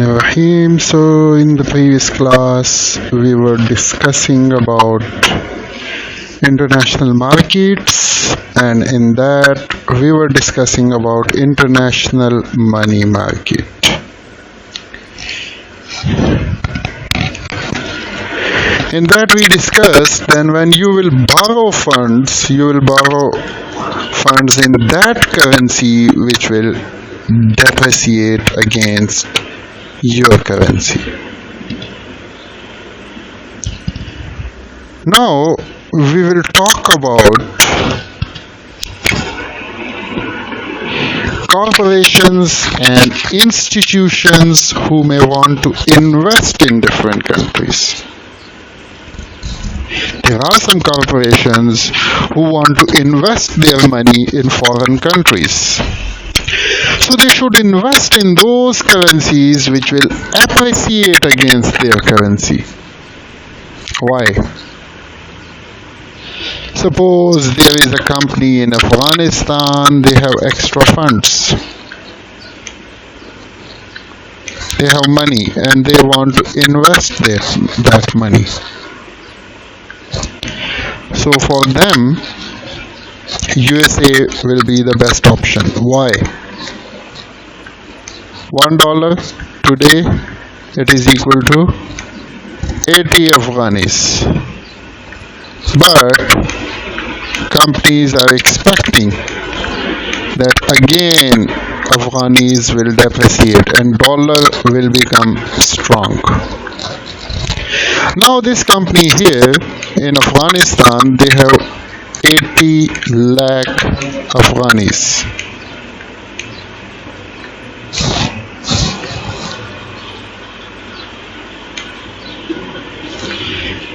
Rahim. So in the previous class we were discussing about international markets, and in that we were discussing about international money market. In that we discussed then when you will borrow funds, you will borrow funds in that currency which will depreciate against your currency. Now we will talk about corporations and institutions who may want to invest in different countries. There are some corporations who want to invest their money in foreign countries. So they should invest in those currencies which will appreciate against their currency. Why? Suppose there is a company in Afghanistan, they have extra funds. They have money and they want to invest that money. So for them, USA will be the best option. Why? $1 today, it is equal to 80 Afghanis. But companies are expecting that again Afghanis will depreciate and dollar will become strong. Now this company here in Afghanistan, they have 80 lakh Afghanis.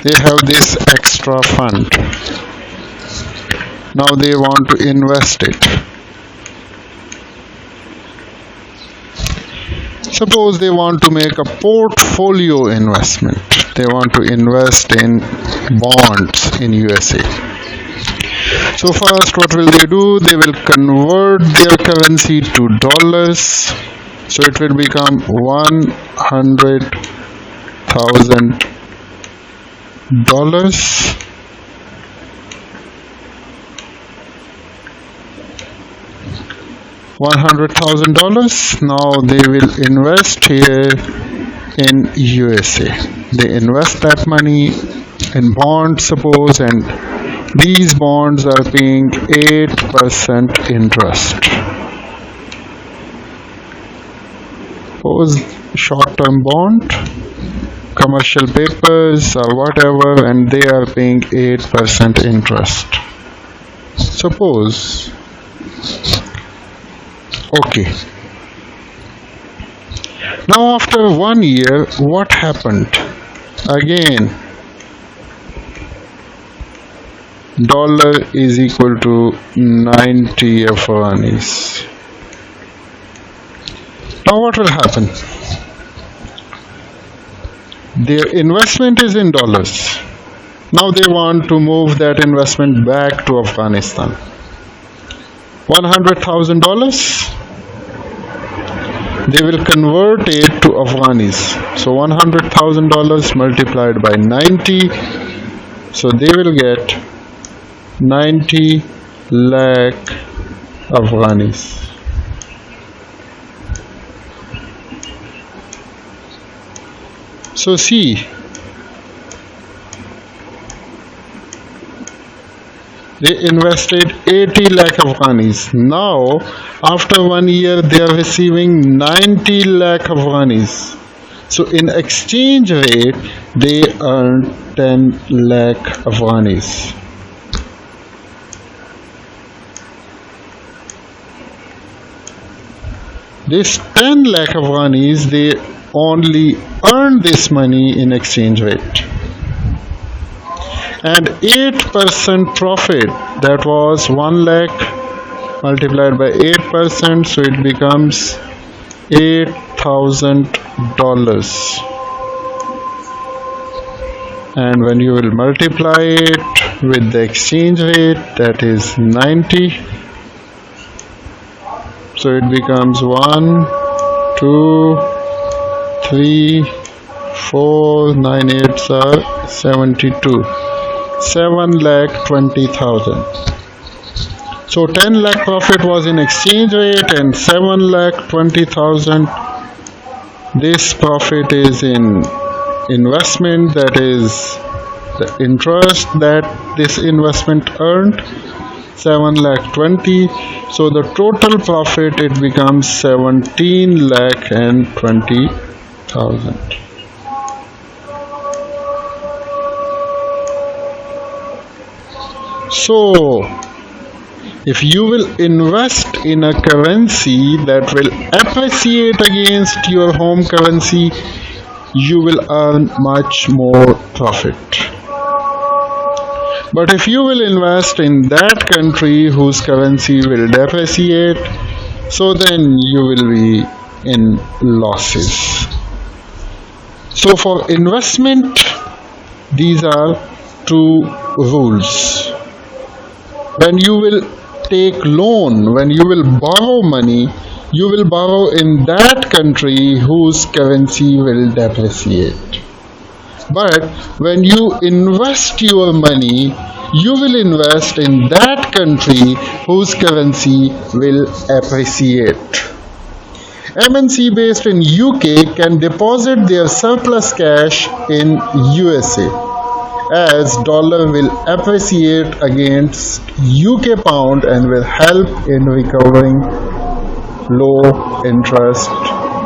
They have this extra fund. Now they want to invest it. Suppose they want to make a portfolio investment. They want to invest in bonds in USA. So first what will they do? They will convert their currency to dollars. So it will become $100,000. $100,000. Now they will invest here in USA. They invest that money in bonds, suppose, and these bonds are paying 8% interest. Suppose short-term bond, commercial papers or whatever, and they are paying 8% interest. Suppose, okay. Now after 1 year, what happened? Again, dollar is equal to 90 Afghanis. Now what will happen? Their investment is in dollars. Now they want to move that investment back to Afghanistan. $100,000. They will convert it to Afghanis. So $100,000 multiplied by 90. So they will get 90 lakh Afghanis. So see, they invested 80 lakh Afghanis. Now, after 1 year, they are receiving 90 lakh Afghanis. So in exchange rate, they earn 10 lakh Afghanis. This 10 lakh Afghanis, they only earn this money in exchange rate. And 8% profit, that was 1 lakh multiplied by 8%, so it becomes $8,000. And when you will multiply it with the exchange rate, that is 90, so it becomes 1, 2, 3, 4, 9 eights are 72. 7,20,000. So 10 lakh profit was in exchange rate and 7,20,000. This profit is in investment, that is the interest that this investment earned, 7,20,000. So the total profit, it becomes 17,20,000. So if you will invest in a currency that will appreciate against your home currency, you will earn much more profit. But if you will invest in that country whose currency will depreciate, so then you will be in losses. So for investment, these are two rules. When you will take loan, when you will borrow money, you will borrow in that country whose currency will depreciate. But when you invest your money, you will invest in that country whose currency will appreciate. MNC based in UK can deposit their surplus cash in USA, as dollar will appreciate against UK pound and will help in recovering low interest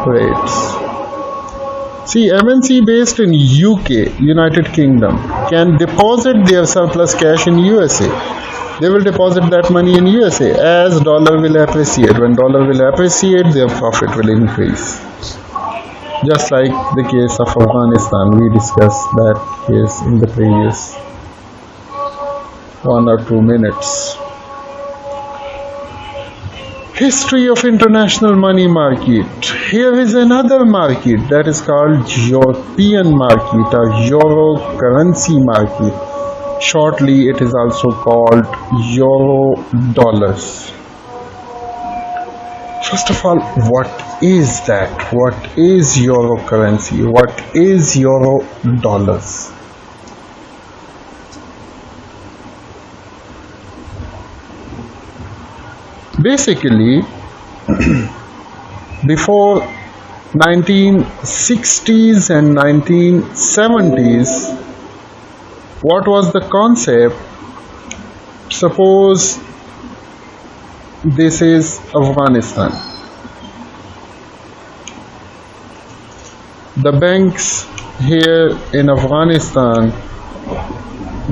rates. See, MNC based in UK, United Kingdom, can deposit their surplus cash in USA. They will deposit that money in USA as dollar will appreciate. When dollar will appreciate, their profit will increase. Just like the case of Afghanistan, we discussed that case in the previous 1 or 2 minutes. History of international money market. Here is another market that is called European market or Euro currency market. Shortly, it is also called Euro dollars. First of all, what is that? What is Euro currency? What is Euro dollars? Basically, before 1960s and 1970s, what was the concept? Suppose this is Afghanistan. The banks here in Afghanistan,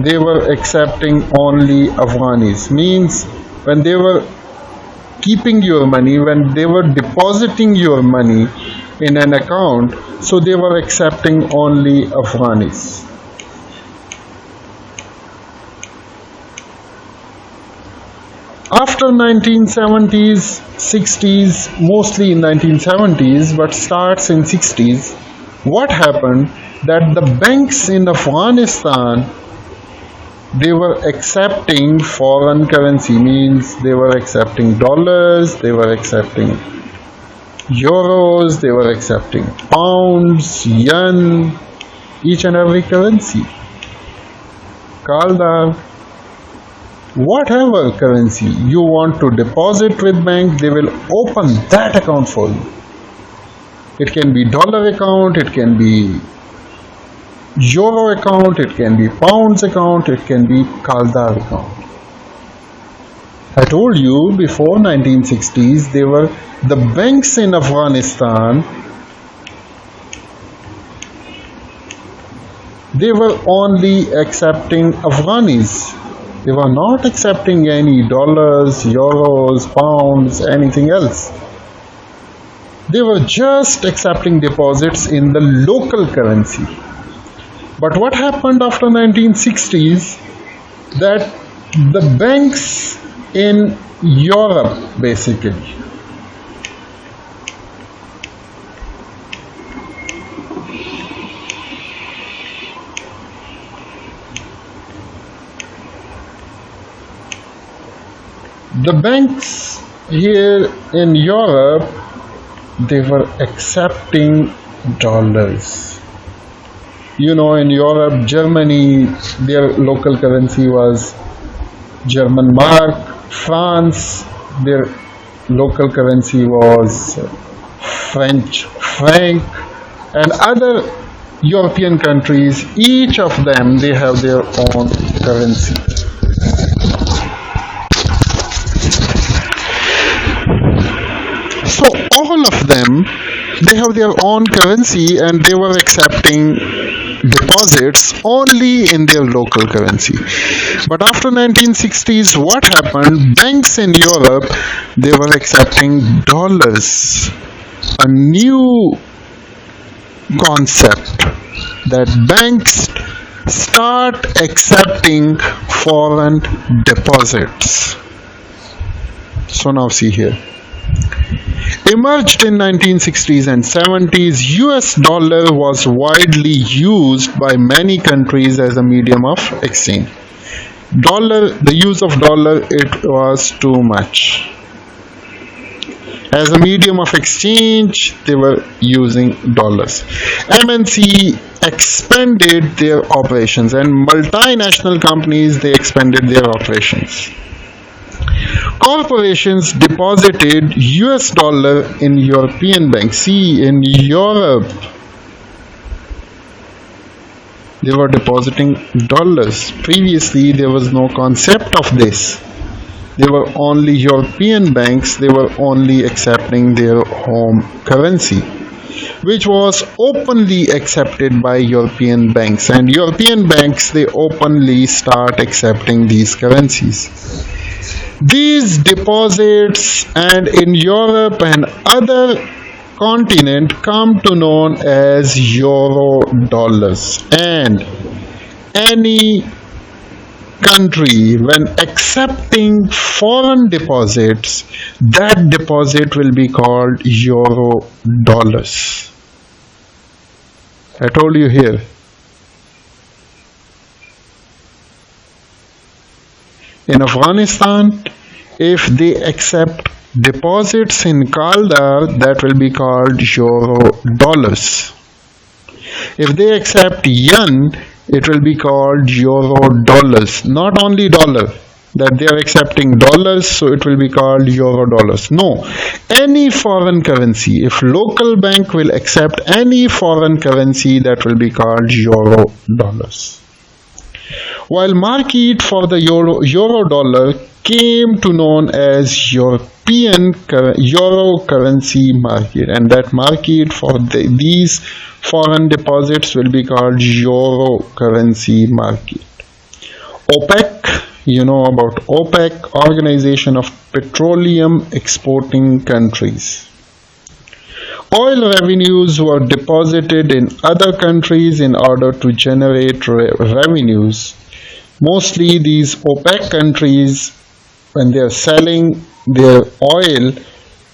they were accepting only Afghanis. Means when they were keeping your money, when they were depositing your money in an account, so they were accepting only Afghanis. After 1970s, 60s, mostly in 1970s, but starts in 60s, what happened that the banks in Afghanistan, they were accepting foreign currency, means they were accepting dollars, they were accepting euros, they were accepting pounds, yen, each and every currency, kaldar, whatever currency you want to deposit with bank, they will open that account for you. It can be dollar account, it can be euro account, it can be pounds account, it can be kaldar account. I told you before 1960s, they were the banks in Afghanistan, they were only accepting Afghanis. They were not accepting any dollars, euros, pounds, anything else. They were just accepting deposits in the local currency. But what happened after 1960s, that the banks in Europe, basically, the banks here in Europe, they were accepting dollars. You know, in Europe, Germany, their local currency was German mark. France, their local currency was French franc, and other European countries, each of them, they have their own currency. So all of them, they have their own currency and they were accepting deposits only in their local currency. But after 1960s, what happened? Banks in Europe, they were accepting dollars. A new concept that banks start accepting foreign deposits. So now see here. Emerged in 1960s and 70s, US dollar was widely used by many countries as a medium of exchange. The use of dollar, it was too much. As a medium of exchange, they were using dollars. MNC expanded their operations, and multinational companies, they expanded their operations. Corporations deposited US dollar in European banks. See, in Europe, they were depositing dollars. Previously, there was no concept of this. They were only European banks, they were only accepting their home currency, which was openly accepted by European banks. And European banks, they openly start accepting these currencies. These deposits, and in Europe and other continent, come to known as euro dollars. And any country, when accepting foreign deposits, that deposit will be called euro dollars. I told you here. In Afghanistan, if they accept deposits in Kaldar, that will be called euro dollars. If they accept yen, it will be called euro dollars. Not only dollar, that they are accepting dollars, so it will be called euro dollars. No, any foreign currency, if local bank will accept any foreign currency, that will be called euro dollars. While market for the euro dollar came to known as European euro currency market, and that market for these foreign deposits will be called euro currency market. OPEC, you know about OPEC, Organization of Petroleum Exporting Countries. Oil revenues were deposited in other countries in order to generate revenues. Mostly these OPEC countries, when they are selling their oil,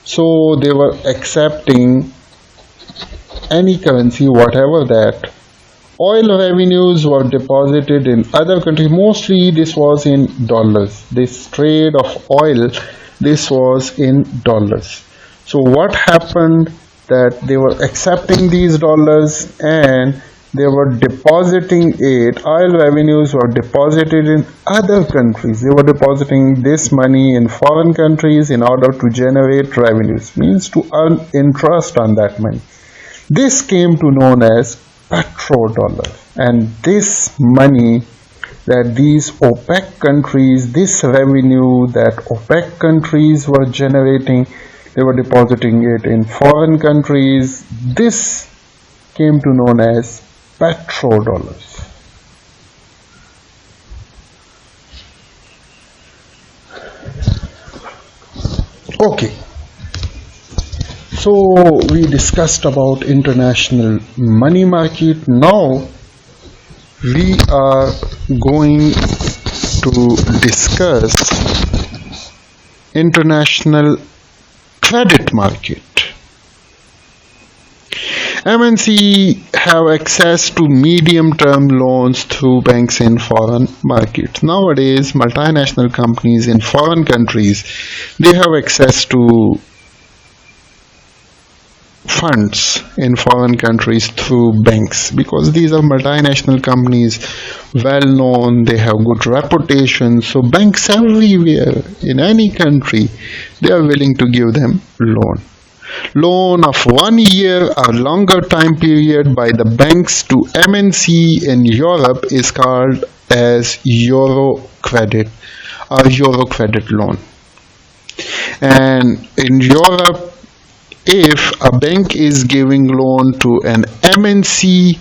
so they were accepting any currency, whatever that. Oil revenues were deposited in other countries. Mostly this was in dollars. This trade of oil, this was in dollars. So what happened, that they were accepting these dollars and they were depositing it. Oil revenues were deposited in other countries. They were depositing this money in foreign countries in order to generate revenues, means to earn interest on that money. This came to known as petrodollar, and this money that these OPEC countries, this revenue that OPEC countries were generating, they were depositing it in foreign countries. This came to known as petrodollars. Okay, so we discussed about international money market. Now we are going to discuss international credit market. MNC have access to medium-term loans through banks in foreign markets. Nowadays, multinational companies in foreign countries, they have access to funds in foreign countries through banks, because these are multinational companies, well known, they have good reputation. So banks everywhere in any country, they are willing to give them loan of 1 year or longer time period by the banks to MNC in Europe is called as Euro credit or Euro credit loan. And in Europe, if a bank is giving loan to an MNC,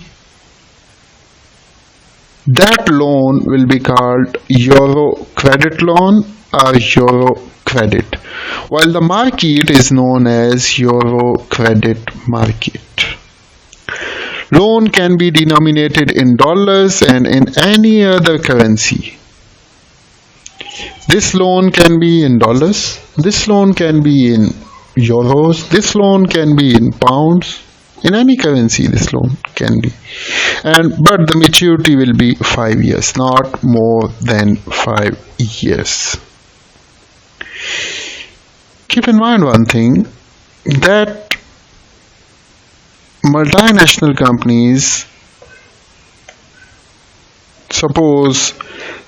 that loan will be called Euro credit loan or Euro credit, while the market is known as Euro credit market. Loan can be denominated in dollars and in any other currency. This loan can be in dollars, this loan can be in euros, this loan can be in pounds, in any currency this loan can be. But the maturity will be 5 years, not more than 5 years. Keep in mind one thing, that multinational companies, suppose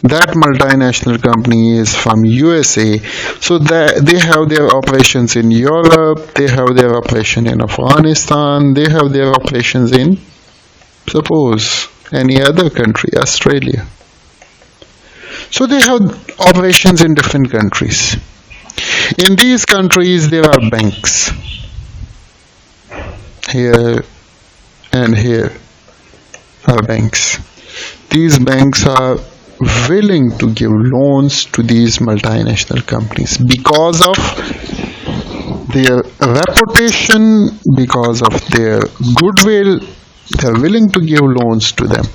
that multinational company is from USA, so they have their operations in Europe, they have their operation in Afghanistan, they have their operations in, suppose, any other country, Australia. So they have operations in different countries. In these countries there are banks, here and here are banks. These banks are willing to give loans to these multinational companies because of their reputation, because of their goodwill. They are willing to give loans to them,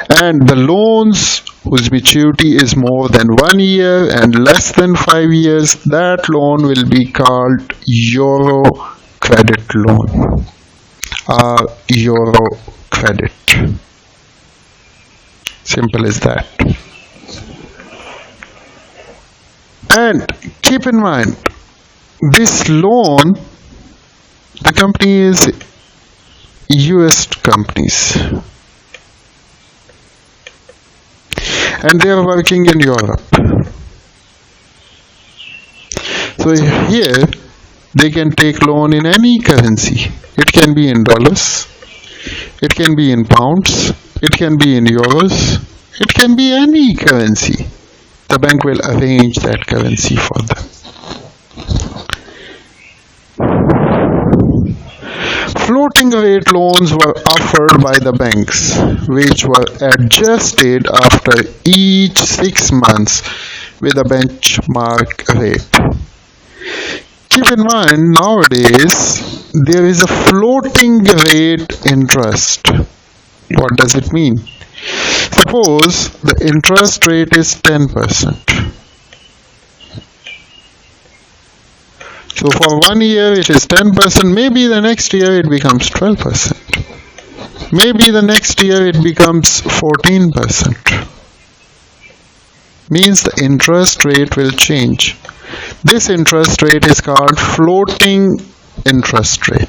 and the loans whose maturity is more than 1 year and less than 5 years, that loan will be called Euro credit loan or Euro credit. Simple as that. And keep in mind, this loan, the company is US companies, and they are working in Europe. So here they can take loan in any currency. It can be in dollars, it can be in pounds, it can be in euros, it can be any currency. The bank will arrange that currency for them. Floating rate loans were offered by the banks, which were adjusted after each 6 months with a benchmark rate. Keep in mind, nowadays there is a floating rate interest. What does it mean? Suppose the interest rate is 10%. So for 1 year it is 10%, maybe the next year it becomes 12%. Maybe the next year it becomes 14%. Means the interest rate will change. This interest rate is called floating interest rate.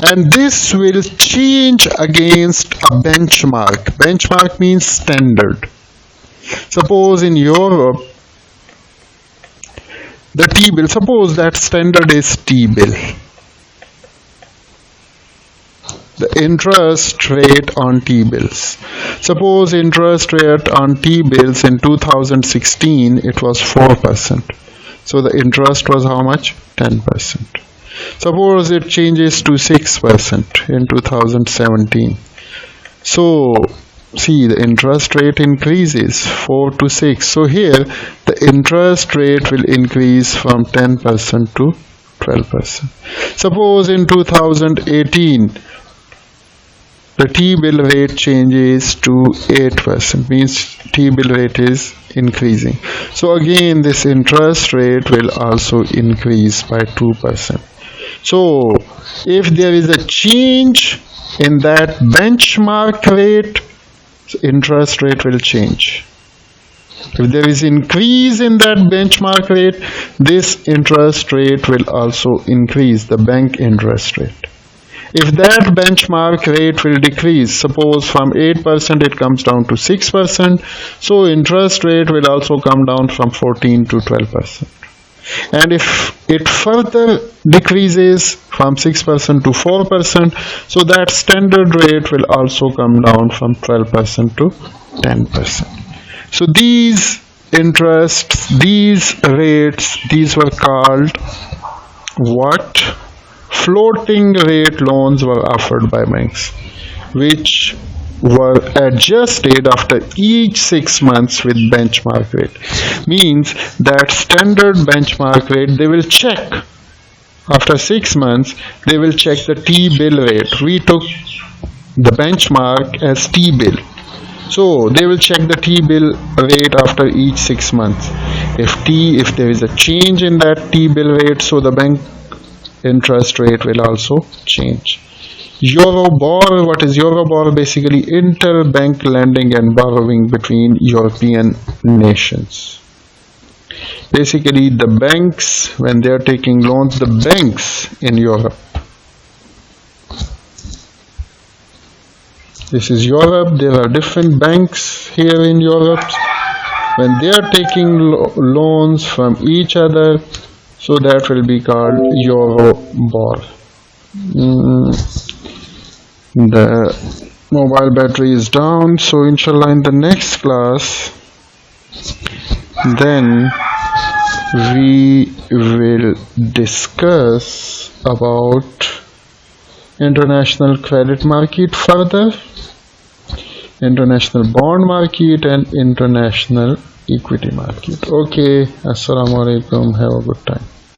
And this will change against a benchmark. Benchmark means standard. Suppose in Europe, the T-bill, suppose that standard is T-bill. The interest rate on T-bills. Suppose interest rate on T-bills in 2016, it was 4%. So the interest was how much? 10%. Suppose it changes to 6% in 2017. So see, the interest rate increases 4 to 6. So here the interest rate will increase from 10% to 12%. Suppose in 2018 the T-bill rate changes to 8%, means T-bill rate is increasing. So again this interest rate will also increase by 2%. So if there is a change in that benchmark rate, interest rate will change. If there is increase in that benchmark rate, this interest rate will also increase, the bank interest rate. If that benchmark rate will decrease, suppose from 8% it comes down to 6%, so interest rate will also come down from 14 to 12%. And if it further decreases from 6% to 4%, so that standard rate will also come down from 12% to 10%. So these interests, these rates, these were called what? Floating rate loans were offered by banks, which were adjusted after each 6 months with benchmark rate. Means that standard benchmark rate, they will check after 6 months, they will check the T-bill rate. We took the benchmark as T-bill. So they will check the T-bill rate after each 6 months. If there is a change in that T-bill rate, so the bank interest rate will also change. Eurobor, what is Eurobor? Basically interbank lending and borrowing between European nations. Basically the banks, when they are taking loans, the banks in Europe, this is Europe, there are different banks here in Europe, when they are taking loans from each other, so that will be called Eurobor. The mobile battery is down, so inshallah in the next class then we will discuss about international credit market further, international bond market and international equity market. Okay, assalamu alaikum, have a good time.